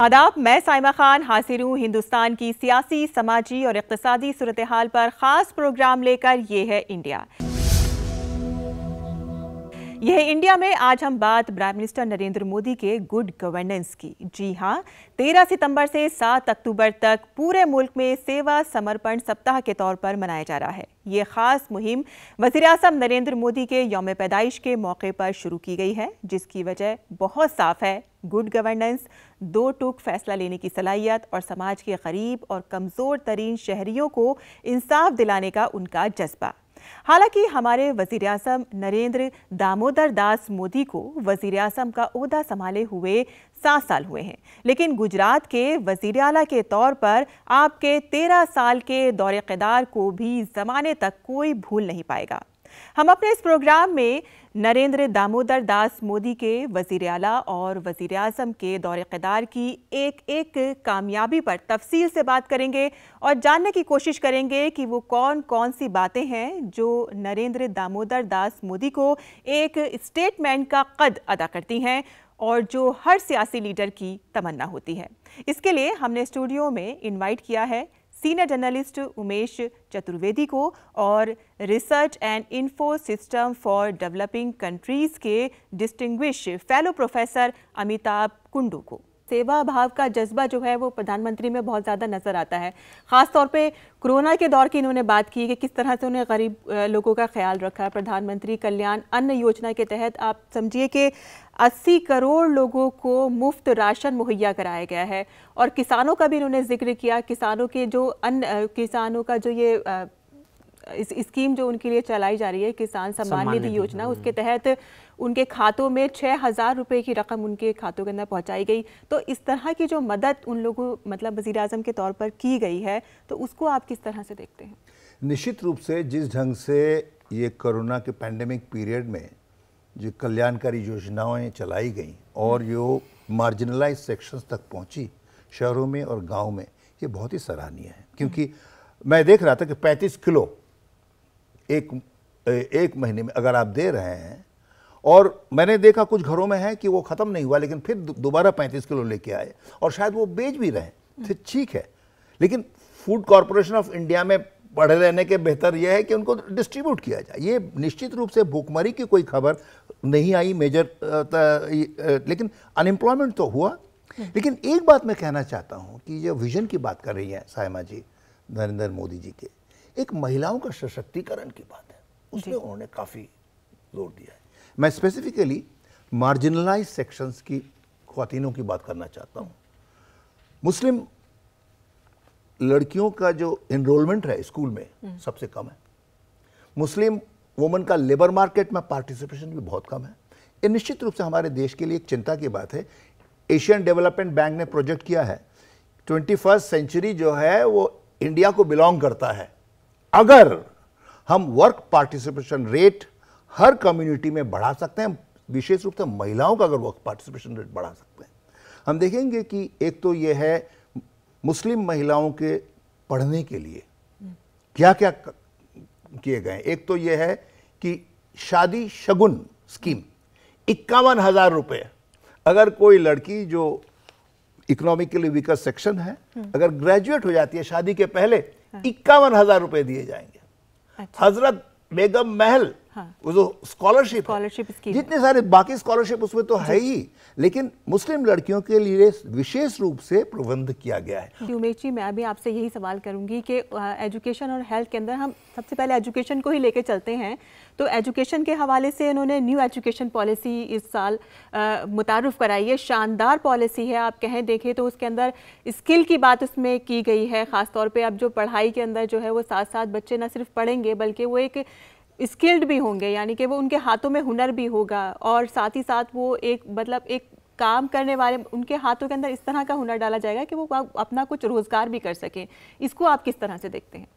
आदाब, मैं साइमा खान हाजिर हूँ हिंदुस्तान की सियासी, समाजी और इक़्तिसादी सूरत हाल पर ख़ास प्रोग्राम लेकर। ये है इंडिया। यह इंडिया में आज हम बात प्राइम मिनिस्टर नरेंद्र मोदी के गुड गवर्नेंस की। जी हाँ, 13 सितंबर से 7 अक्टूबर तक पूरे मुल्क में सेवा समर्पण सप्ताह के तौर पर मनाया जा रहा है। ये खास मुहिम वज़ीर-ए-आज़म नरेंद्र मोदी के यौम पैदाइश के मौके पर शुरू की गई है, जिसकी वजह बहुत साफ है। गुड गवर्नेंस, दो टूक फैसला लेने की सलाहियत और समाज के गरीब और कमज़ोर तरीन शहरियों को इंसाफ दिलाने का उनका जज्बा। हालांकि हमारे वज़ीर-ए-आज़म नरेंद्र दामोदर दास मोदी को वज़ीर-ए-आज़म का ओहदा संभाले हुए 7 साल हुए हैं, लेकिन गुजरात के वज़ीर आला के तौर पर आपके 13 साल के दौरे-क़िदार को भी ज़माने तक कोई भूल नहीं पाएगा। हम अपने इस प्रोग्राम में नरेंद्र दामोदर दास मोदी के वज़ीर आला और वज़ीर आज़म के दौरे-क़िदार की एक एक कामयाबी पर तफसील से बात करेंगे और जानने की कोशिश करेंगे कि वो कौन कौन सी बातें हैं जो नरेंद्र दामोदर दास मोदी को एक स्टेटमेंट का कद अदा करती हैं और जो हर सियासी लीडर की तमन्ना होती है। इसके लिए हमने स्टूडियो में इनवाइट किया है सीनियर जर्नलिस्ट उमेश चतुर्वेदी को और research and info system for developing countries के distinguish fellow professor Amitabh Kundu को। सेवा भाव का जज्बा जो है वो प्रधानमंत्री में बहुत ज़्यादा नज़र आता है। ख़ास तौर पे कोरोना के दौर की इन्होंने बात की कि किस तरह से उन्हें गरीब लोगों का ख्याल रखा। प्रधानमंत्री कल्याण अन्न योजना के तहत आप समझिए कि 80 करोड़ लोगों को मुफ्त राशन मुहैया कराया गया है। और किसानों का भी इन्होंने जिक्र किया, किसानों के जो किसानों का जो ये इस स्कीम जो उनके लिए चलाई जा रही है, किसान सम्मान निधि योजना, उसके तहत उनके खातों में 6,000 रुपये की रकम उनके खातों के अंदर पहुंचाई गई। तो इस तरह की जो मदद उन लोगों मतलब वज़ीर आज़म के तौर पर की गई है, तो उसको आप किस तरह से देखते हैं? निश्चित रूप से जिस ढंग से ये कोरोना के पैंडेमिक पीरियड में जो कल्याणकारी योजनाएं चलाई गई और जो मार्जिनलाइज सेक्शंस तक पहुंची शहरों में और गाँव में, ये बहुत ही सराहनीय है। क्योंकि मैं देख रहा था कि 35 किलो एक महीने में अगर आप दे रहे हैं, और मैंने देखा कुछ घरों में है कि वो ख़त्म नहीं हुआ लेकिन फिर दोबारा 35 किलो लेके आए और शायद वो बेच भी रहे हैं, फिर ठीक है। लेकिन फूड कॉरपोरेशन ऑफ इंडिया में पड़े रहने के बेहतर यह है कि उनको डिस्ट्रीब्यूट किया जाए। ये निश्चित रूप से भूखमरी की कोई खबर नहीं आई मेजर, लेकिन अनएम्प्लॉयमेंट तो हुआ। लेकिन एक बात मैं कहना चाहता हूँ कि जो विजन की बात कर रही है साइमा जी नरेंद्र मोदी जी के, एक महिलाओं का सशक्तिकरण की बात है, उसमें उन्होंने काफ़ी जोर दिया है। मैं स्पेसिफिकली मार्जिनलाइज सेक्शंस की ख्वातीनों की बात करना चाहता हूँ। मुस्लिम लड़कियों का जो एनरोलमेंट है स्कूल में सबसे कम है। मुस्लिम वुमेन का लेबर मार्केट में पार्टिसिपेशन भी बहुत कम है। ये निश्चित रूप से हमारे देश के लिए एक चिंता की बात है। एशियन डेवलपमेंट बैंक ने प्रोजेक्ट किया है 21st सेंचुरी जो है वो इंडिया को बिलोंग करता है। अगर हम वर्क पार्टिसिपेशन रेट हर कम्युनिटी में बढ़ा सकते हैं, विशेष रूप से महिलाओं का अगर वर्क पार्टिसिपेशन रेट बढ़ा सकते हैं, हम देखेंगे कि एक तो ये है मुस्लिम महिलाओं के पढ़ने के लिए क्या क्या किए गए। एक तो ये है कि शादी शगुन स्कीम 51,000 रुपये, अगर कोई लड़की जो इकोनॉमिकली वीकर सेक्शन है अगर ग्रेजुएट हो जाती है शादी के पहले 51,000 रुपये दिए जाएंगे। अच्छा। हजरत बेगम महल, वो जो स्कॉलरशिप स्कीम, जितने सारे बाकी स्कॉलरशिप उसमें तो है ही, लेकिन मुस्लिम लड़कियों के लिए विशेष रूप से प्रबंध किया गया है। उमेश जी, मैं भी आपसे यही सवाल करूंगी कि एजुकेशन और हेल्थ के अंदर हम सबसे पहले एजुकेशन को ही लेके चलते हैं। तो एजुकेशन के हवाले से इन्होंने न्यू एजुकेशन पॉलिसी इस साल मुतारुफ कराई है। शानदार पॉलिसी है। आप कहें देखें तो उसके अंदर स्किल की बात उसमें की गई है। ख़ासतौर पर अब जो पढ़ाई के अंदर जो है वो साथ साथ बच्चे न सिर्फ पढ़ेंगे बल्कि वो एक स्किल्ड भी होंगे, यानी कि वो उनके हाथों में हुनर भी होगा और साथ ही साथ वो एक मतलब एक काम करने वाले उनके हाथों के अंदर इस तरह का हुनर डाला जाएगा कि वो अपना कुछ रोज़गार भी कर सकें। इसको आप किस तरह से देखते हैं?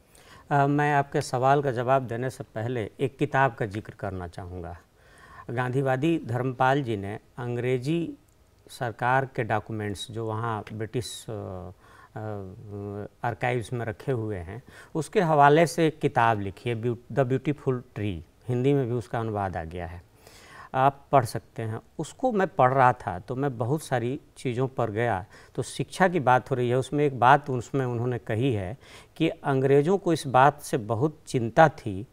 मैं आपके सवाल का जवाब देने से पहले एक किताब का जिक्र करना चाहूँगा। गांधीवादी धर्मपाल जी ने अंग्रेजी सरकार के डॉक्यूमेंट्स जो वहाँ ब्रिटिश आर्काइव्स में रखे हुए हैं उसके हवाले से एक किताब लिखी है द ब्यूटीफुल ट्री, हिंदी में भी उसका अनुवाद आ गया है। आप पढ़ सकते हैं। उसको मैं पढ़ रहा था तो मैं बहुत सारी चीज़ों पर गया, तो शिक्षा की बात हो रही है, उसमें एक बात उसमें उन्होंने कही है कि अंग्रेज़ों को इस बात से बहुत चिंता थी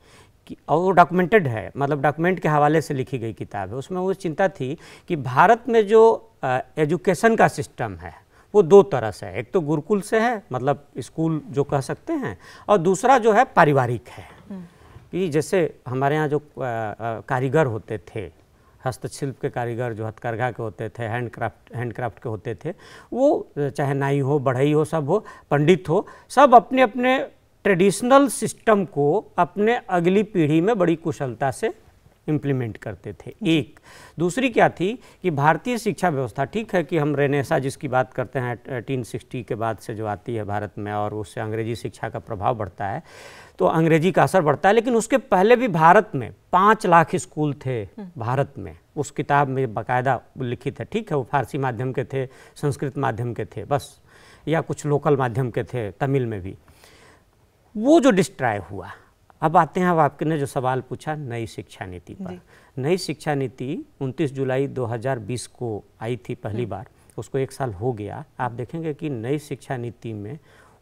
कि, और वो डॉक्यूमेंटेड है, मतलब डॉक्यूमेंट के हवाले से लिखी गई किताब है, उसमें वो चिंता थी कि भारत में जो एजुकेशन का सिस्टम है वो दो तरह से है। एक तो गुरुकुल से है, मतलब स्कूल जो कह सकते हैं, और दूसरा जो है पारिवारिक है। कि जैसे हमारे यहाँ जो कारीगर होते थे, हस्तशिल्प के कारीगर जो हथकरघा के होते थे, हैंडक्राफ्ट के होते थे, वो चाहे नाई हो, बढ़ई हो, सब हो, पंडित हो, सब अपने अपने ट्रेडिशनल सिस्टम को अपने अगली पीढ़ी में बड़ी कुशलता से इम्प्लीमेंट करते थे। एक दूसरी क्या थी कि भारतीय शिक्षा व्यवस्था, ठीक है कि हम रेनेसा जिसकी बात करते हैं 1860 के बाद से जो आती है भारत में, और उससे अंग्रेजी शिक्षा का प्रभाव बढ़ता है, तो अंग्रेजी का असर बढ़ता है, लेकिन उसके पहले भी भारत में 5 लाख स्कूल थे भारत में। उस किताब में बाकायदा लिखित है, ठीक है, वो फारसी माध्यम के थे, संस्कृत माध्यम के थे बस, या कुछ लोकल माध्यम के थे, तमिल में भी। वो जो डिस्ट्रॉय हुआ, अब आते हैं, अब आपने जो सवाल पूछा नई शिक्षा नीति पर। नई शिक्षा नीति 29 जुलाई 2020 को आई थी पहली बार, उसको 1 साल हो गया। आप देखेंगे कि नई शिक्षा नीति में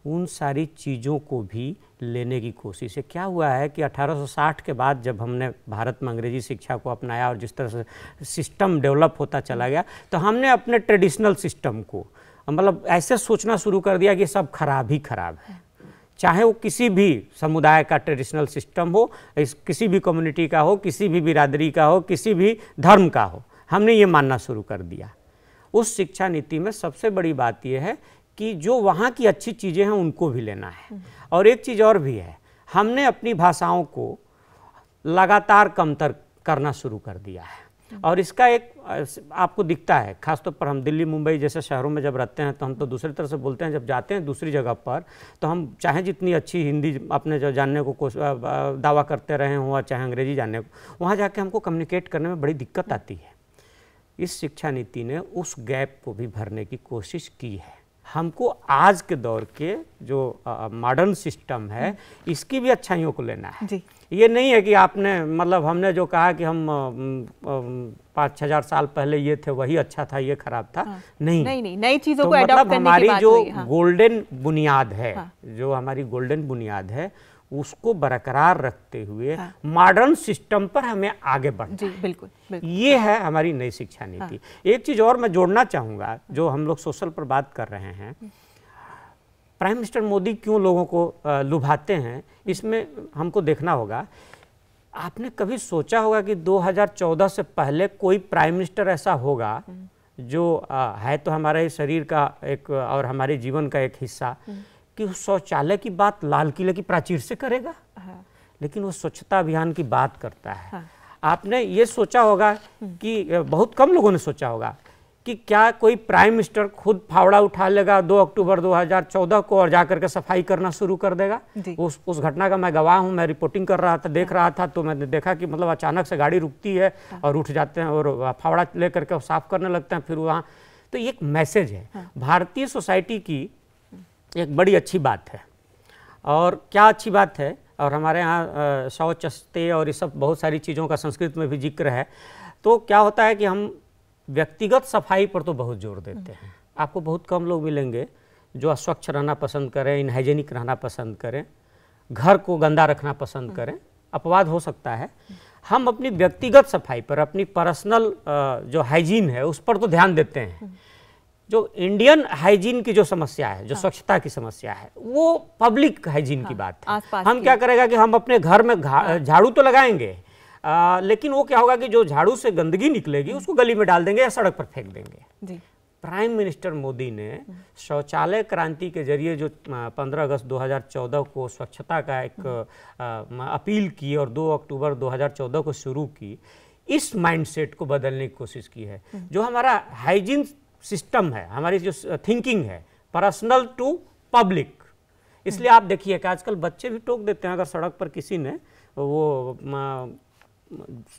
उन सारी चीज़ों को भी लेने की कोशिश है। क्या हुआ है कि 1860 के बाद जब हमने भारत में अंग्रेजी शिक्षा को अपनाया और जिस तरह से सिस्टम डेवलप होता चला गया, तो हमने अपने ट्रेडिशनल सिस्टम को मतलब ऐसे सोचना शुरू कर दिया कि सब खराब ही खराब है, चाहे वो किसी भी समुदाय का ट्रेडिशनल सिस्टम हो, किसी भी कम्युनिटी का हो, किसी भी बिरादरी का हो, किसी भी धर्म का हो, हमने ये मानना शुरू कर दिया। उस शिक्षा नीति में सबसे बड़ी बात यह है कि जो वहाँ की अच्छी चीज़ें हैं उनको भी लेना है, और एक चीज़ और भी है, हमने अपनी भाषाओं को लगातार कमतर करना शुरू कर दिया है। और इसका एक आपको दिखता है, खासतौर पर हम दिल्ली मुंबई जैसे शहरों में जब रहते हैं तो हम तो दूसरी तरह से बोलते हैं, जब जाते हैं दूसरी जगह पर तो हम चाहे जितनी अच्छी हिंदी अपने जो जानने को दावा करते रहे हों, चाहे अंग्रेजी जानने को, वहाँ जाके हमको कम्युनिकेट करने में बड़ी दिक्कत आती है। इस शिक्षा नीति ने उस गैप को भी भरने की कोशिश की है। हमको आज के दौर के जो मॉडर्न सिस्टम है इसकी भी अच्छाइयों को लेना है जी। ये नहीं है कि आपने मतलब हमने जो कहा कि हम 5,000 साल पहले ये थे वही अच्छा था, ये खराब था। नहीं, नई चीजों को अडॉप्ट करने की बात हुई। हमारी जो गोल्डन बुनियाद है, जो हमारी गोल्डन बुनियाद है, उसको बरकरार रखते हुए मॉडर्न सिस्टम पर हमें आगे बढ़ना जी, बिल्कुल। ये है हमारी नई शिक्षा नीति। एक चीज और मैं जोड़ना चाहूँगा, जो हम लोग सोशल पर बात कर रहे हैं, प्राइम मिनिस्टर मोदी क्यों लोगों को लुभाते हैं, इसमें हमको देखना होगा। आपने कभी सोचा होगा कि 2014 से पहले कोई प्राइम मिनिस्टर ऐसा होगा जो है तो हमारे शरीर का एक और हमारे जीवन का एक हिस्सा, कि शौचालय की बात लाल किले की प्राचीर से करेगा, लेकिन वो स्वच्छता अभियान की बात करता है। आपने ये सोचा होगा कि बहुत कम लोगों ने सोचा होगा कि क्या कोई प्राइम मिनिस्टर खुद फावड़ा उठा लेगा 2 अक्टूबर 2014 को और जाकर के सफाई करना शुरू कर देगा। उस घटना का मैं गवाह हूँ, मैं रिपोर्टिंग कर रहा था, देख रहा था, तो मैंने देखा कि मतलब अचानक से गाड़ी रुकती है और उठ जाते हैं और फावड़ा लेकर के साफ करने लगते हैं। फिर वहाँ तो ये एक मैसेज है, भारतीय सोसाइटी की एक बड़ी अच्छी बात है। और क्या अच्छी बात है, और हमारे यहाँ शौचस्ते और ये सब बहुत सारी चीज़ों का संस्कृत में भी जिक्र है। तो क्या होता है कि हम व्यक्तिगत सफाई पर तो बहुत जोर देते हैं। आपको बहुत कम लोग मिलेंगे जो अस्वच्छ रहना पसंद करें, इनहाइजेनिक रहना पसंद करें, घर को गंदा रखना पसंद करें। अपवाद हो सकता है। हम अपनी व्यक्तिगत सफाई पर, अपनी पर्सनल जो हाइजीन है उस पर तो ध्यान देते हैं। जो इंडियन हाइजीन की जो समस्या है, जो स्वच्छता की समस्या है, वो पब्लिक हाइजीन की बात है। हम क्या करेगा कि हम अपने घर में झाड़ू तो लगाएंगे, लेकिन वो क्या होगा कि जो झाड़ू से गंदगी निकलेगी उसको गली में डाल देंगे या सड़क पर फेंक देंगे जी। प्राइम मिनिस्टर मोदी ने शौचालय क्रांति के जरिए जो 15 अगस्त 2014 को स्वच्छता का एक अपील की और 2 अक्टूबर 2014 को शुरू की, इस माइंडसेट को बदलने की कोशिश की है। जो हमारा हाइजीन सिस्टम है, हमारी जो थिंकिंग है, पर्सनल टू पब्लिक। इसलिए आप देखिए कि आजकल बच्चे भी टोक देते हैं, अगर सड़क पर किसी ने वो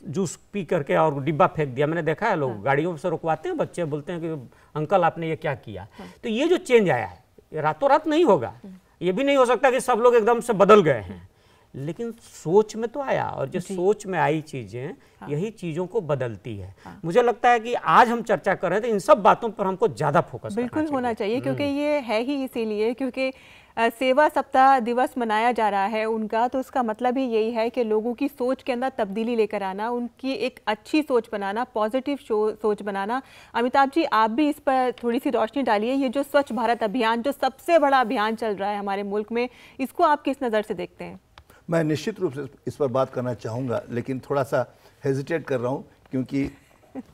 जूस पी करके और डिब्बा फेंक दिया, मैंने देखा है, लोग गाड़ियों से रुकवाते हैं, बच्चे बोलते हैं कि अंकल आपने ये क्या किया। तो ये जो चेंज आया है ये रातों रात नहीं होगा, ये भी नहीं हो सकता कि सब लोग एकदम से बदल गए हैं। लेकिन सोच में तो आया, और जो सोच में आई चीजें यही चीजों को बदलती है। मुझे लगता है कि आज हम चर्चा कर रहे थे, इन सब बातों पर हमको ज्यादा फोकस बिल्कुल होना चाहिए, क्योंकि ये है ही इसीलिए क्योंकि सेवा सप्ताह दिवस मनाया जा रहा है उनका, तो उसका मतलब ही यही है कि लोगों की सोच के अंदर तब्दीली लेकर आना, उनकी एक अच्छी सोच बनाना, पॉजिटिव सोच बनाना। अमिताभ जी, आप भी इस पर थोड़ी सी रोशनी डालिए। ये जो स्वच्छ भारत अभियान, जो सबसे बड़ा अभियान चल रहा है हमारे मुल्क में, इसको आप किस नज़र से देखते हैं? मैं निश्चित रूप से इस पर बात करना चाहूँगा, लेकिन थोड़ा सा हेजिटेट कर रहा हूँ क्योंकि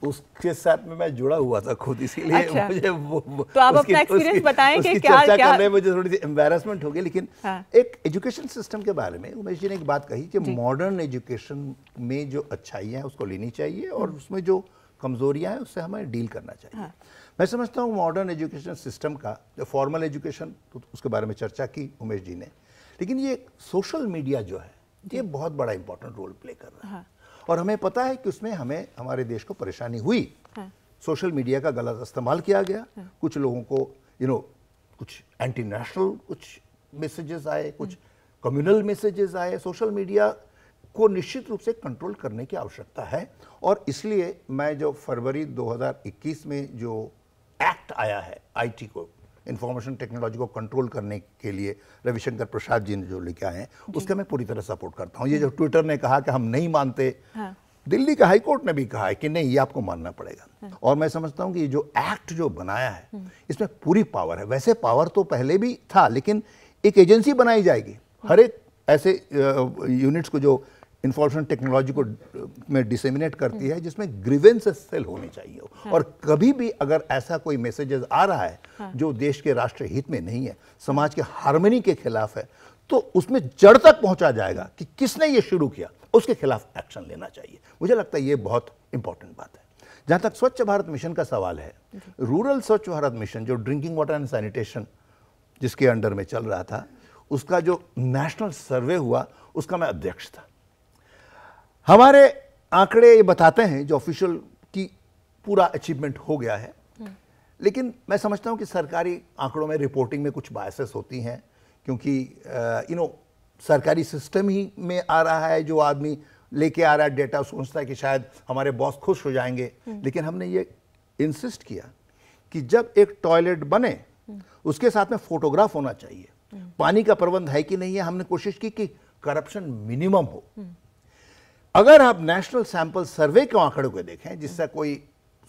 उसके साथ में मैं जुड़ा हुआ था खुद, इसीलिए अच्छा। मुझे तो आप अपना एक्सपीरियंस बताएं कि क्या चर्चा करने में मुझे थोड़ी सी एम्बैरेसमेंट होगी। लेकिन हाँ। एक एजुकेशन सिस्टम के बारे में उमेश जी ने एक बात कही कि मॉडर्न एजुकेशन में जो अच्छाइयाँ हैं उसको लेनी चाहिए और उसमें जो कमजोरियाँ हैं उससे हमें डील करना चाहिए। हाँ। मैं समझता हूँ मॉडर्न एजुकेशन सिस्टम का, जो फॉर्मल एजुकेशन, तो उसके बारे में चर्चा की उमेश जी ने, लेकिन ये सोशल मीडिया जो है ये बहुत बड़ा इंपॉर्टेंट रोल प्ले कर रहा है। हाँ। और हमें पता है कि उसमें हमें हमारे देश को परेशानी हुई। हाँ। सोशल मीडिया का गलत इस्तेमाल किया गया। हाँ। कुछ लोगों को कुछ एंटी नेशनल कुछ मैसेजेस आए, कुछ कम्युनल मैसेजेस आए। सोशल मीडिया को निश्चित रूप से कंट्रोल करने की आवश्यकता है, और इसलिए मैं जो फरवरी 2021 में जो एक्ट आया है आईटी को, इंफॉर्मेशन टेक्नोलॉजी को कंट्रोल करने के लिए रविशंकर प्रसाद जी ने जो लेके आए हैं, उसका मैं पूरी तरह सपोर्ट करता हूँ। ये जो ट्विटर ने कहा कि हम नहीं मानते, हाँ। दिल्ली का हाई कोर्ट ने भी कहा है कि नहीं, ये आपको मानना पड़ेगा। हाँ। और मैं समझता हूँ कि ये जो एक्ट जो बनाया है इसमें पूरी पावर है। वैसे पावर तो पहले भी था, लेकिन एक एजेंसी बनाई जाएगी हर एक ऐसे यूनिट्स को जो इंफॉर्मेशन टेक्नोलॉजी को में डिसेमिनेट करती है, जिसमें ग्रीवेंसेस सेल होनी चाहिए। हाँ। और कभी भी अगर ऐसा कोई मैसेजेस आ रहा है हाँ। जो देश के राष्ट्र हित में नहीं है, समाज के हार्मनी के खिलाफ है, तो उसमें जड़ तक पहुंचा जाएगा कि किसने ये शुरू किया, उसके खिलाफ एक्शन लेना चाहिए। मुझे लगता है ये बहुत इंपॉर्टेंट बात है। जहां तक स्वच्छ भारत मिशन का सवाल है, रूरल स्वच्छ भारत मिशन जो ड्रिंकिंग वाटर एंड सैनिटेशन जिसके अंडर में चल रहा था, उसका जो नेशनल सर्वे हुआ उसका मैं अध्यक्ष था। हमारे आंकड़े ये बताते हैं जो ऑफिशियल की पूरा अचीवमेंट हो गया है, लेकिन मैं समझता हूं कि सरकारी आंकड़ों में रिपोर्टिंग में कुछ बायसेस होती हैं, क्योंकि सरकारी सिस्टम ही में आ रहा है, जो आदमी लेके आ रहा है डेटा सोचता है कि शायद हमारे बॉस खुश हो जाएंगे। लेकिन हमने ये इंसिस्ट किया कि जब एक टॉयलेट बने उसके साथ में फोटोग्राफ होना चाहिए, पानी का प्रबंध है कि नहीं है। हमने कोशिश की कि करप्शन मिनिमम हो। अगर आप नेशनल सैंपल सर्वे के आंकड़ों को देखें, जिससे कोई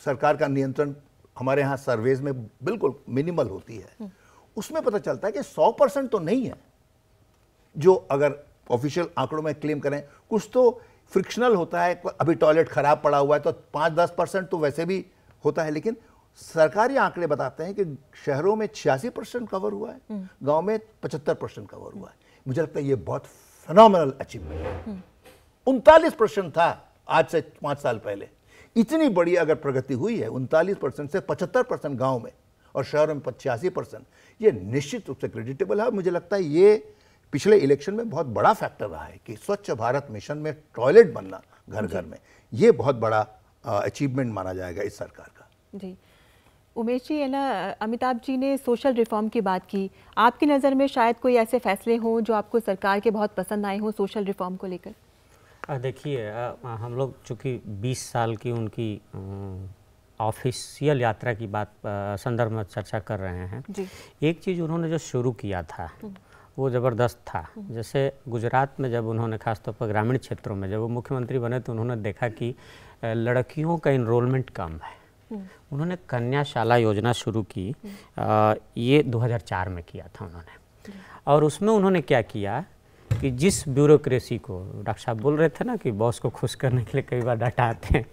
सरकार का नियंत्रण हमारे यहाँ सर्वेज में बिल्कुल मिनिमल होती है, उसमें पता चलता है कि 100% तो नहीं है जो अगर ऑफिशियल आंकड़ों में क्लेम करें। कुछ तो फ्रिक्शनल होता है, अभी टॉयलेट खराब पड़ा हुआ है तो 5-10% तो वैसे भी होता है। लेकिन सरकारी आंकड़े बताते हैं कि शहरों में 86% कवर हुआ है, गांव में 75% कवर हुआ है। मुझे लगता है ये बहुत फिनोमिनल अचीवमेंट है। 39% था आज से 5 साल पहले। इतनी बड़ी अगर प्रगति हुई है 39% से 75% गांव में और शहरों में 85%, ये निश्चित रूप से क्रेडिटेबल है। मुझे लगता है ये पिछले इलेक्शन में बहुत बड़ा फैक्टर रहा है कि स्वच्छ भारत मिशन में टॉयलेट बनना घर घर में, ये बहुत बड़ा अचीवमेंट माना जाएगा इस सरकार का। जी उमेश जी, है ना, अमिताभ जी ने सोशल रिफॉर्म की बात की। आपकी नज़र में शायद कोई ऐसे फैसले हों जो आपको सरकार के बहुत पसंद आए हों सोशल रिफॉर्म को लेकर? देखिए, हम लोग चूँकि 20 साल की उनकी ऑफिशियल यात्रा की बात संदर्भ में चर्चा कर रहे हैं जी। एक चीज़ उन्होंने जो शुरू किया था वो ज़बरदस्त था। जैसे गुजरात में जब उन्होंने खासतौर पर ग्रामीण क्षेत्रों में जब वो मुख्यमंत्री बने तो उन्होंने देखा कि लड़कियों का इनरोलमेंट कम है। उन्होंने कन्याशाला योजना शुरू की, ये 2004 में किया था उन्होंने। और उसमें उन्होंने क्या किया कि जिस ब्यूरोक्रेसी को डॉक्टर साहब बोल रहे थे ना कि बॉस को खुश करने के लिए कई बार डाटा आते हैं,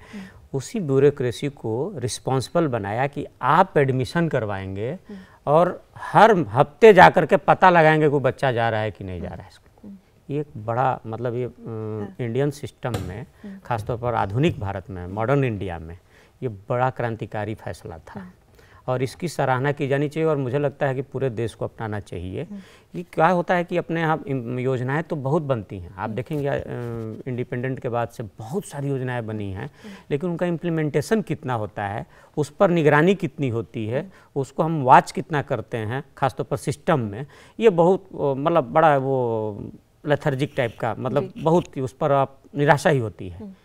उसी ब्यूरोक्रेसी को रिस्पॉन्सिबल बनाया कि आप एडमिशन करवाएंगे और हर हफ्ते जाकर के पता लगाएंगे कोई बच्चा जा रहा है कि नहीं जा रहा है स्कूल। ये एक बड़ा मतलब ये इंडियन सिस्टम में, खासतौर पर आधुनिक भारत में, मॉडर्न इंडिया में ये बड़ा क्रांतिकारी फैसला था और इसकी सराहना की जानी चाहिए। और मुझे लगता है कि पूरे देश को अपनाना चाहिए। ये क्या होता है कि अपने यहाँ योजनाएं तो बहुत बनती हैं, आप देखेंगे इंडिपेंडेंट के बाद से बहुत सारी योजनाएं बनी हैं, लेकिन उनका इम्प्लीमेंटेशन कितना होता है, उस पर निगरानी कितनी होती है, उसको हम वॉच कितना करते हैं खासतौर पर सिस्टम में, ये बहुत मतलब बड़ा वो लेथर्जिक टाइप का, मतलब बहुत उस पर आप निराशा ही होती है।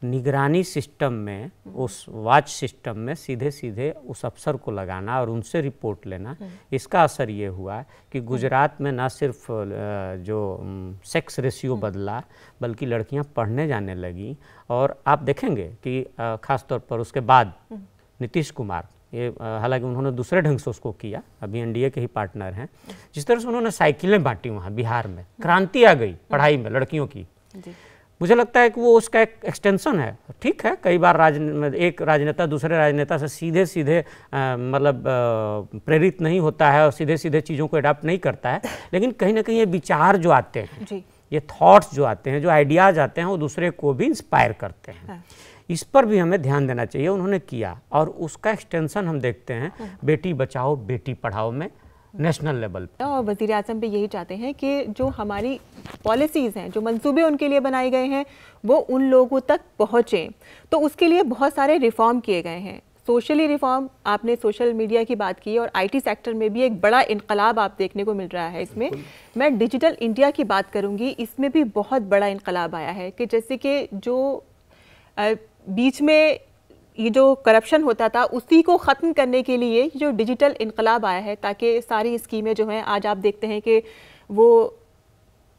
निगरानी सिस्टम में, उस वॉच सिस्टम में सीधे सीधे उस अफसर को लगाना और उनसे रिपोर्ट लेना, इसका असर ये हुआ कि गुजरात में ना सिर्फ जो सेक्स रेशियो बदला, बल्कि लड़कियां पढ़ने जाने लगी। और आप देखेंगे कि ख़ास तौर पर उसके बाद नीतीश कुमार, ये हालांकि उन्होंने दूसरे ढंग से उसको किया, अभी एनडीए के ही पार्टनर हैं, जिस तरह से उन्होंने साइकिलें बांटी वहाँ बिहार में, क्रांति आ गई पढ़ाई में लड़कियों की। मुझे लगता है कि वो उसका एक एक्सटेंशन है। ठीक है, कई बार एक राजनेता दूसरे राजनेता से सीधे सीधे मतलब प्रेरित नहीं होता है और सीधे सीधे चीज़ों को अडॉप्ट नहीं करता है, लेकिन कहीं ना कहीं ये विचार जो आते हैं, ये थॉट्स जो आते हैं, जो आइडियाज़ आते हैं, वो दूसरे को भी इंस्पायर करते हैं। हाँ। इस पर भी हमें ध्यान देना चाहिए। उन्होंने किया और उसका एक्सटेंशन हम देखते हैं बेटी बचाओ बेटी पढ़ाओ में नेशनल लेवल पे। और वज़ीर आज़म भी यही चाहते हैं कि जो हमारी पॉलिसीज़ हैं, जो मंसूबे उनके लिए बनाए गए हैं, वो उन लोगों तक पहुँचें। तो उसके लिए बहुत सारे रिफॉर्म किए गए हैं। सोशली रिफॉर्म, आपने सोशल मीडिया की बात की, और आईटी सेक्टर में भी एक बड़ा इनकलाब आप देखने को मिल रहा है। इसमें मैं डिजिटल इंडिया की बात करूँगी, इसमें भी बहुत बड़ा इनकलाब आया है कि जैसे कि जो बीच में ये जो करप्शन होता था उसी को ख़त्म करने के लिए जो डिजिटल इनकलाब आया है, ताकि सारी स्कीमें जो हैं आज आप देखते हैं कि वो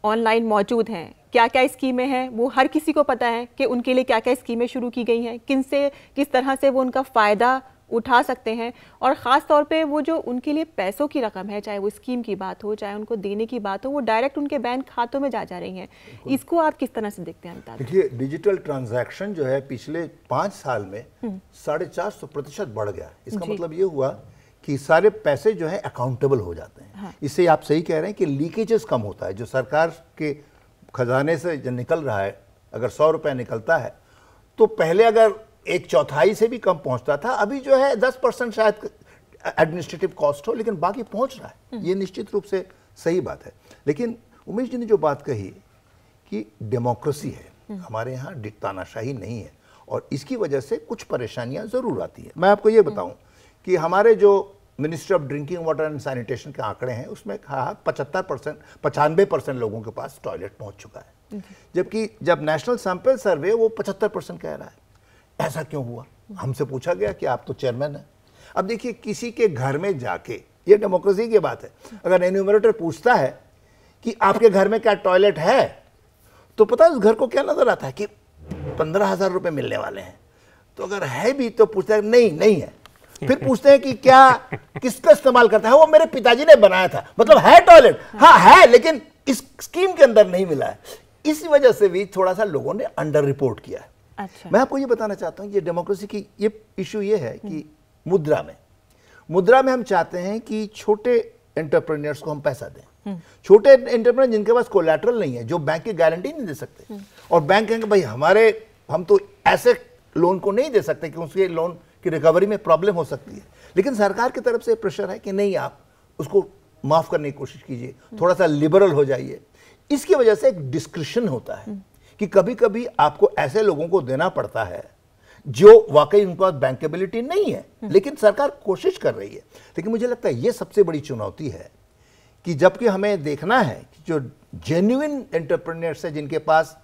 ऑनलाइन मौजूद हैं। क्या क्या स्कीमें हैं वो हर किसी को पता है कि उनके लिए क्या क्या स्कीमें शुरू की गई हैं, किस तरह से वो उनका फ़ायदा उठा सकते हैं। और ख़ास तौर पे वो जो उनके लिए पैसों की रकम है, चाहे वो स्कीम की बात हो, चाहे उनको देने की बात हो, वो डायरेक्ट उनके बैंक खातों में जा रही हैं। इसको आप किस तरह से देखते हैं? देखिए, डिजिटल ट्रांजैक्शन जो है पिछले 5 साल में 450% बढ़ गया। इसका मतलब ये हुआ कि सारे पैसे जो है अकाउंटेबल हो जाते हैं। हाँ। इससे आप सही कह रहे हैं कि लीकेजेस कम होता है। जो सरकार के खजाने से जो निकल रहा है, अगर 100 रुपये निकलता है तो पहले अगर 1/4 से भी कम पहुंचता था, अभी जो है 10% शायद एडमिनिस्ट्रेटिव कॉस्ट हो, लेकिन बाकी पहुंच रहा है। ये निश्चित रूप से सही बात है। लेकिन उमेश जी ने जो बात कही कि डेमोक्रेसी है, हमारे यहाँ तानाशाही नहीं है, और इसकी वजह से कुछ परेशानियां जरूर आती है। मैं आपको ये बताऊं कि हमारे जो ministry of drinking water and sanitation के आंकड़े हैं, उसमें कहा 95% लोगों के पास टॉयलेट पहुंच चुका है, जबकि जब नेशनल सैंपल सर्वे वो 75% कह रहा है। ऐसा क्यों हुआ? हमसे पूछा गया कि आप तो चेयरमैन हैं। अब देखिए, किसी के घर में जाके, ये डेमोक्रेसी की बात है, अगर एन्यूमरेटर पूछता है कि आपके घर में क्या टॉयलेट है, तो पता है उस घर को क्या नजर आता है कि 15,000 रुपए मिलने वाले हैं। तो अगर है भी तो पूछता है नहीं है। फिर पूछते हैं कि क्या किसका इस्तेमाल करता है, वो मेरे पिताजी ने बनाया था, मतलब है टॉयलेट, हाँ है, लेकिन इस स्कीम के अंदर नहीं मिला है। इसी वजह से भी थोड़ा सा लोगों ने अंडर रिपोर्ट किया है। अच्छा। मैं आपको ये बताना चाहता हूँ, ये डेमोक्रेसी की ये इशू ये है कि मुद्रा में हम चाहते हैं कि छोटे एंटरप्रेन्योर्स को हम पैसा दें। छोटे एंटरप्रेन्योर जिनके पास कोलैटरल नहीं है, जो बैंक की गारंटी नहीं दे सकते, और बैंक कहेंगे भाई हम तो ऐसे लोन को नहीं दे सकते कि उसके लोन की रिकवरी में प्रॉब्लम हो सकती है। लेकिन सरकार की तरफ से प्रेशर है कि नहीं, आप उसको माफ करने की कोशिश कीजिए, थोड़ा सा लिबरल हो जाइए। इसकी वजह से एक डिस्क्रिशन होता है कि कभी कभी आपको ऐसे लोगों को देना पड़ता है जो वाकई उनके पास बैंकेबिलिटी नहीं है, लेकिन सरकार कोशिश कर रही है। लेकिन मुझे लगता है ये सबसे बड़ी चुनौती है कि जबकि हमें देखना है कि जो जेन्युइन एंटरप्रेन्योर्स है, जिनके पास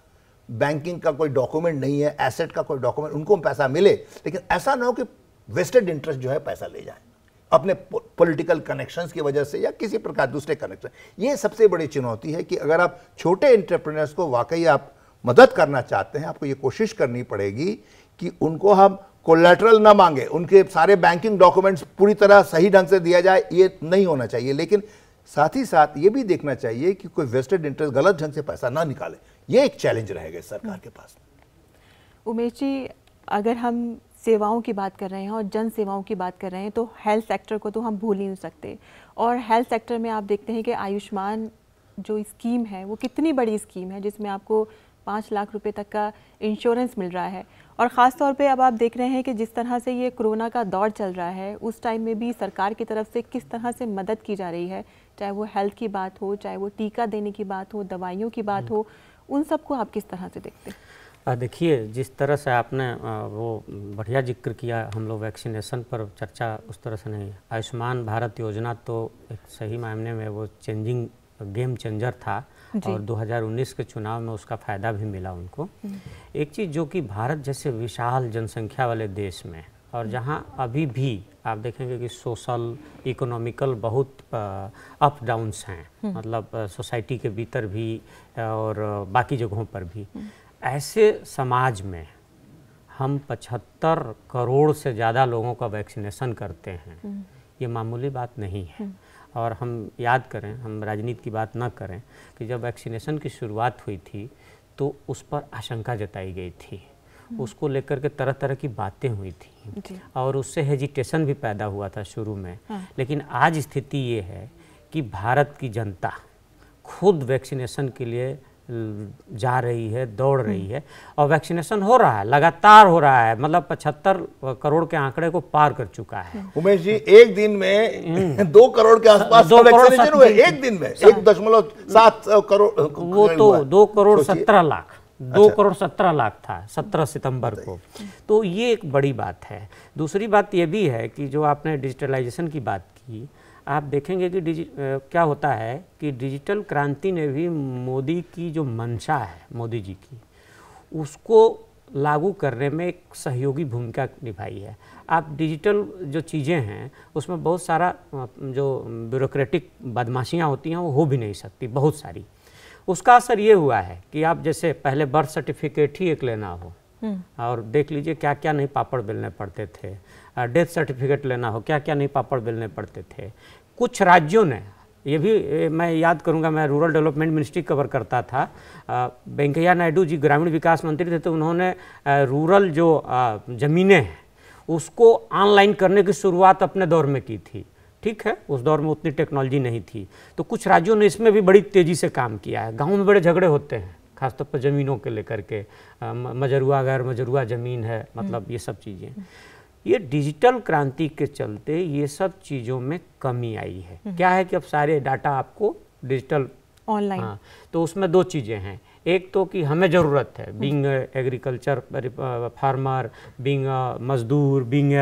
बैंकिंग का कोई डॉक्यूमेंट नहीं है, एसेट का कोई डॉक्यूमेंट, उनको पैसा मिले, लेकिन ऐसा ना हो कि वेस्टेड इंटरेस्ट जो है पैसा ले जाए अपने पॉलिटिकल कनेक्शंस की वजह से या किसी प्रकार दूसरे कनेक्शन। ये सबसे बड़ी चुनौती है कि अगर आप छोटे एंटरप्रेन्योर्स को वाकई आप मदद करना चाहते हैं, आपको ये कोशिश करनी पड़ेगी कि उनको हम कोलैटरल ना मांगे, उनके सारे बैंकिंग डॉक्यूमेंट्स पूरी तरह सही ढंग से दिया जाए, ये नहीं होना चाहिए। लेकिन साथ ही साथ ये भी देखना चाहिए कि कोई वेस्टेड इंटरेस्ट गलत ढंग से पैसा ना निकाले। ये एक चैलेंज रहेगा सरकार के पास। उमेश जी, अगर हम सेवाओं की बात कर रहे हैं और जन सेवाओं की बात कर रहे हैं, तो हेल्थ सेक्टर को तो हम भूल ही नहीं सकते। और हेल्थ सेक्टर में आप देखते हैं कि आयुष्मान जो स्कीम है वो कितनी बड़ी स्कीम है, जिसमें आपको 5 लाख रुपए तक का इंश्योरेंस मिल रहा है। और ख़ास तौर पे अब आप देख रहे हैं कि जिस तरह से ये कोरोना का दौर चल रहा है, उस टाइम में भी सरकार की तरफ से किस तरह से मदद की जा रही है, चाहे वो हेल्थ की बात हो, चाहे वो टीका देने की बात हो, दवाइयों की बात हो, उन सबको आप किस तरह से देखते हैं? देखिए, जिस तरह से आपने वो बढ़िया जिक्र किया, हम लोग वैक्सीनेशन पर चर्चा उस तरह से नहीं। आयुष्मान भारत योजना तो एक सही मायने में वो गेम चेंजर था। और 2019 के चुनाव में उसका फ़ायदा भी मिला उनको। एक चीज़ जो कि भारत जैसे विशाल जनसंख्या वाले देश में, और जहाँ अभी भी आप देखेंगे कि सोशल इकोनॉमिकल बहुत अप डाउन्स हैं, मतलब सोसाइटी के भीतर भी और बाकी जगहों पर भी, ऐसे समाज में हम 75 करोड़ से ज़्यादा लोगों का वैक्सीनेशन करते हैं, ये मामूली बात नहीं है। और हम याद करें, हम राजनीति की बात ना करें, कि जब वैक्सीनेशन की शुरुआत हुई थी तो उस पर आशंका जताई गई थी, उसको लेकर के तरह तरह की बातें हुई थी और उससे हेजिटेशन भी पैदा हुआ था शुरू में। लेकिन आज स्थिति ये है कि भारत की जनता खुद वैक्सीनेशन के लिए जा रही है, दौड़ रही है, और वैक्सीनेशन हो रहा है, लगातार हो रहा है, मतलब 75 करोड़ के आंकड़े को पार कर चुका है। उमेश जी, एक दिन में 2 करोड़ के आसपास वैक्सीनेशन हुए, एक दिन में 1.7 करोड़। वो तो 2 करोड़ 17 लाख, 2 करोड़ 17 लाख था 17 सितंबर को। तो ये एक बड़ी बात है। दूसरी बात ये भी है कि जो आपने डिजिटलाइजेशन की बात की, आप देखेंगे कि क्या होता है कि डिजिटल क्रांति ने भी मोदी की जो मंशा है, मोदी जी की, उसको लागू करने में एक सहयोगी भूमिका निभाई है। आप डिजिटल जो चीज़ें हैं उसमें बहुत सारा जो ब्यूरोक्रेटिक बदमाशियाँ होती हैं वो हो भी नहीं सकती, बहुत सारी। उसका असर ये हुआ है कि आप जैसे पहले बर्थ सर्टिफिकेट ही एक लेना हो, और देख लीजिए क्या क्या नहीं पापड़ बेलने पड़ते थे, डेथ सर्टिफिकेट लेना हो क्या क्या नहीं पापड़ बेलने पड़ते थे। कुछ राज्यों ने, ये भी मैं याद करूंगा, मैं रूरल डेवलपमेंट मिनिस्ट्री कवर करता था, वेंकैया नायडू जी ग्रामीण विकास मंत्री थे, तो उन्होंने रूरल जो ज़मीनें हैं उसको ऑनलाइन करने की शुरुआत अपने दौर में की थी। ठीक है, उस दौर में उतनी टेक्नोलॉजी नहीं थी, तो कुछ राज्यों ने इसमें भी बड़ी तेज़ी से काम किया है। गाँव में बड़े झगड़े होते हैं खासतौर पर ज़मीनों के लेकर के, मजरुआ गैर मजरुआ ज़मीन है, मतलब ये सब चीज़ें। ये डिजिटल क्रांति के चलते ये सब चीज़ों में कमी आई है। क्या है कि अब सारे डाटा आपको डिजिटल ऑनलाइन, हाँ, तो उसमें 2 चीज़ें हैं। एक तो कि हमें ज़रूरत है, बीइंग एग्रीकल्चर फार्मर, बीइंग मजदूर, बीइंग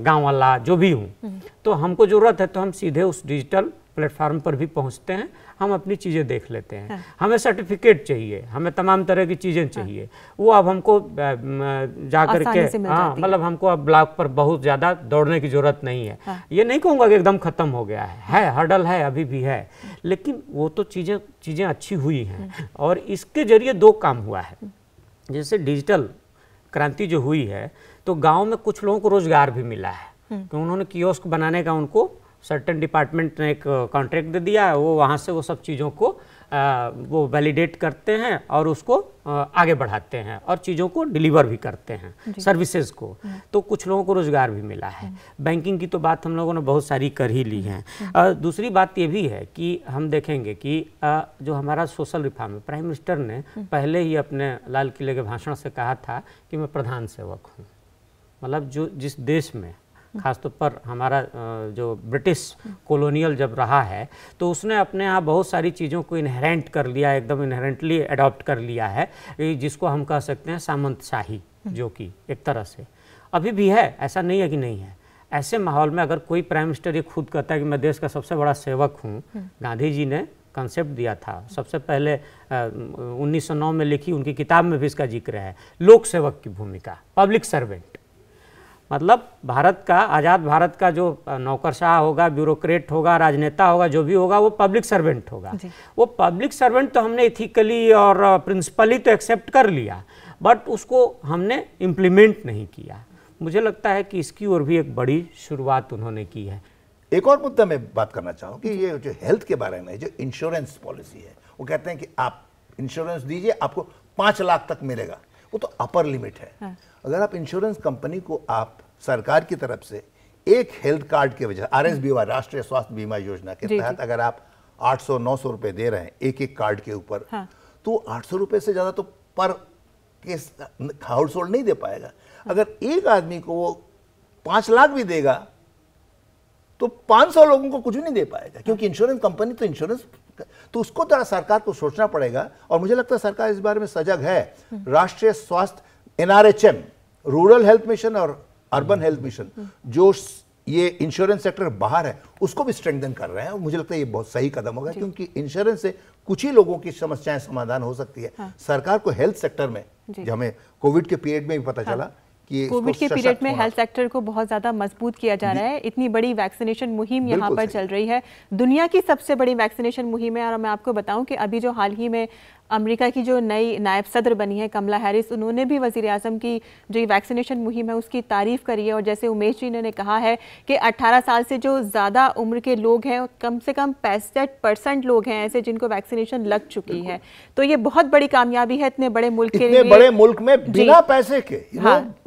गाँव वाला जो भी हूँ, तो हमको ज़रूरत है तो हम सीधे उस डिजिटल प्लेटफार्म पर भी पहुंचते हैं, हम अपनी चीज़ें देख लेते हैं। हमें सर्टिफिकेट चाहिए, हमें तमाम तरह की चीज़ें चाहिए, वो अब हमको जा करके, हाँ, मतलब हमको अब ब्लॉक पर बहुत ज़्यादा दौड़ने की ज़रूरत नहीं है। ये नहीं कहूँगा कि एकदम ख़त्म हो गया है, हर्डल है, अभी भी है, लेकिन वो तो चीज़ें अच्छी हुई हैं। और इसके जरिए 2 काम हुआ है। जैसे डिजिटल क्रांति जो हुई है तो गाँव में कुछ लोगों को रोज़गार भी मिला है, तो उन्होंने कियोस्क बनाने का उनको सर्टेन डिपार्टमेंट ने एक कॉन्ट्रैक्ट दे दिया है, वो वहाँ से वो सब चीज़ों को वो वैलिडेट करते हैं और उसको आगे बढ़ाते हैं और चीज़ों को डिलीवर भी करते हैं, सर्विसेज को। तो कुछ लोगों को रोज़गार भी मिला है। बैंकिंग की तो बात हम लोगों ने बहुत सारी कर ही ली है। दूसरी बात ये भी है कि हम देखेंगे कि जो हमारा सोशल रिफॉर्म है, प्राइम मिनिस्टर ने पहले ही अपने लाल किले के भाषण से कहा था कि मैं प्रधान सेवक हूँ। मतलब जो जिस देश में खासतौर पर हमारा जो ब्रिटिश कॉलोनियल जब रहा है तो उसने अपने यहाँ बहुत सारी चीज़ों को इनहेरेंट कर लिया, एकदम इनहेरेंटली अडॉप्ट कर लिया है, जिसको हम कह सकते हैं सामंतशाही, जो कि एक तरह से अभी भी है, ऐसा नहीं है कि नहीं है। ऐसे माहौल में अगर कोई प्राइम मिनिस्टर ये खुद कहता है कि मैं देश का सबसे बड़ा सेवक हूँ, गांधी जी ने कॉन्सेप्ट दिया था, सबसे पहले 1909 में लिखी उनकी किताब में भी इसका जिक्र है, लोक सेवक की भूमिका, पब्लिक सर्वेंट। मतलब भारत का, आज़ाद भारत का जो नौकरशाह होगा, ब्यूरोक्रेट होगा, राजनेता होगा, जो भी होगा वो पब्लिक सर्वेंट होगा। वो पब्लिक सर्वेंट तो हमने इथिकली और प्रिंसिपली तो एक्सेप्ट कर लिया, बट उसको हमने इम्प्लीमेंट नहीं किया। मुझे लगता है कि इसकी ओर भी एक बड़ी शुरुआत उन्होंने की है। एक और मुद्दा मैं बात करना चाहूँ कि ये जो हेल्थ के बारे में जो इंश्योरेंस पॉलिसी है, वो कहते हैं कि आप इंश्योरेंस दीजिए, आपको 5 लाख तक मिलेगा, वो तो अपर लिमिट है। अगर आप इंश्योरेंस कंपनी को आप सरकार की तरफ से एक हेल्थ कार्ड के वजह, RSBY राष्ट्रीय स्वास्थ्य बीमा योजना के तहत अगर आप 800-900 रुपए दे रहे हैं एक कार्ड के ऊपर, तो 800 रुपए से ज्यादा तो पर केस हाउस होल्ड नहीं दे पाएगा। अगर एक आदमी को वो 5 लाख भी देगा तो 500 लोगों को कुछ भी नहीं दे पाएगा, क्योंकि इंश्योरेंस कंपनी तो इंश्योरेंस, तो उसको तो सरकार को सोचना पड़ेगा। और मुझे लगता है सरकार इस बारे में सजग है। राष्ट्रीय स्वास्थ्य NRHM, रूरल हेल्थ मिशन और अर्बन हेल्थ मिशन, जो ये इंश्योरेंस सेक्टर बाहर है उसको भी स्ट्रेंथन कर रहे हैं, और मुझे लगता है ये बहुत सही कदम होगा, क्योंकि इंश्योरेंस से कुछ ही लोगों की समस्याएं समाधान हो सकती है। हाँ। सरकार को हेल्थ सेक्टर में, जो हमें कोविड के पीरियड में भी पता चला कि कोविड के पीरियड में हेल्थ सेक्टर को बहुत ज़्यादा मजबूत किया जा रहा है। इतनी बड़ी वैक्सीनेशन मुहिम यहाँ पर चल रही है, दुनिया की सबसे बड़ी वैक्सीनेशन मुहिम है। और मैं आपको बताऊं कि अभी जो हाल ही में अमेरिका की जो नई नायब सदर बनी है कमला हैरिस, उन्होंने भी वज़ीर आज़म की जो ये वैक्सीनेशन मुहिम है उसकी तारीफ़ करी है। और जैसे उमेश जी ने कहा है कि 18 साल से जो ज़्यादा उम्र के लोग हैं, कम से कम 65% लोग हैं ऐसे जिनको वैक्सीनेशन लग चुकी है। तो ये बहुत बड़ी कामयाबी है इतने बड़े मुल्क के लिए, बड़े मुल्क में बिना पैसे के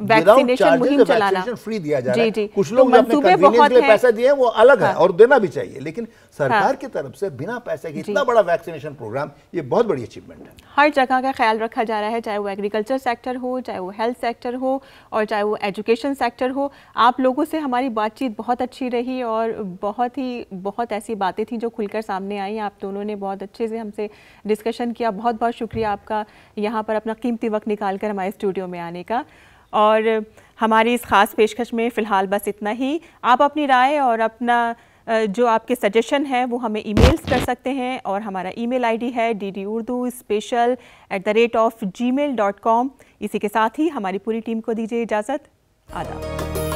वैक्सीनेशन मुहिम चलाना, फ्री दिया जा रहा है। कुछ लोग अपने कन्वीनियंस के लिए पैसा दिए वो अलग है और देना भी चाहिए, लेकिन सरकार की तरफ से बिना पैसे के इतना बड़ा वैक्सीनेशन प्रोग्राम, ये बहुत बड़ी अचीवमेंट है। हर जगह का ख्याल रखा जा रहा है, चाहे वो एग्रीकल्चर सेक्टर हो, चाहे वो हेल्थ सेक्टर हो, और चाहे वो एजुकेशन सेक्टर हो। आप लोगों से हमारी बातचीत बहुत अच्छी रही और बहुत ऐसी बातें थी जो खुलकर सामने आई। आप दोनों ने बहुत अच्छे से हमसे डिस्कशन किया। बहुत बहुत शुक्रिया आपका यहाँ पर अपना कीमती वक्त निकाल कर हमारे स्टूडियो में आने का। और हमारी इस खास पेशकश में फ़िलहाल बस इतना ही। आप अपनी राय और अपना जो आपके सजेशन है वो हमें ईमेल्स कर सकते हैं, और हमारा ईमेल आईडी है ddurduspecial@gmail.com। इसी के साथ ही हमारी पूरी टीम को दीजिए इजाज़त। आदाब।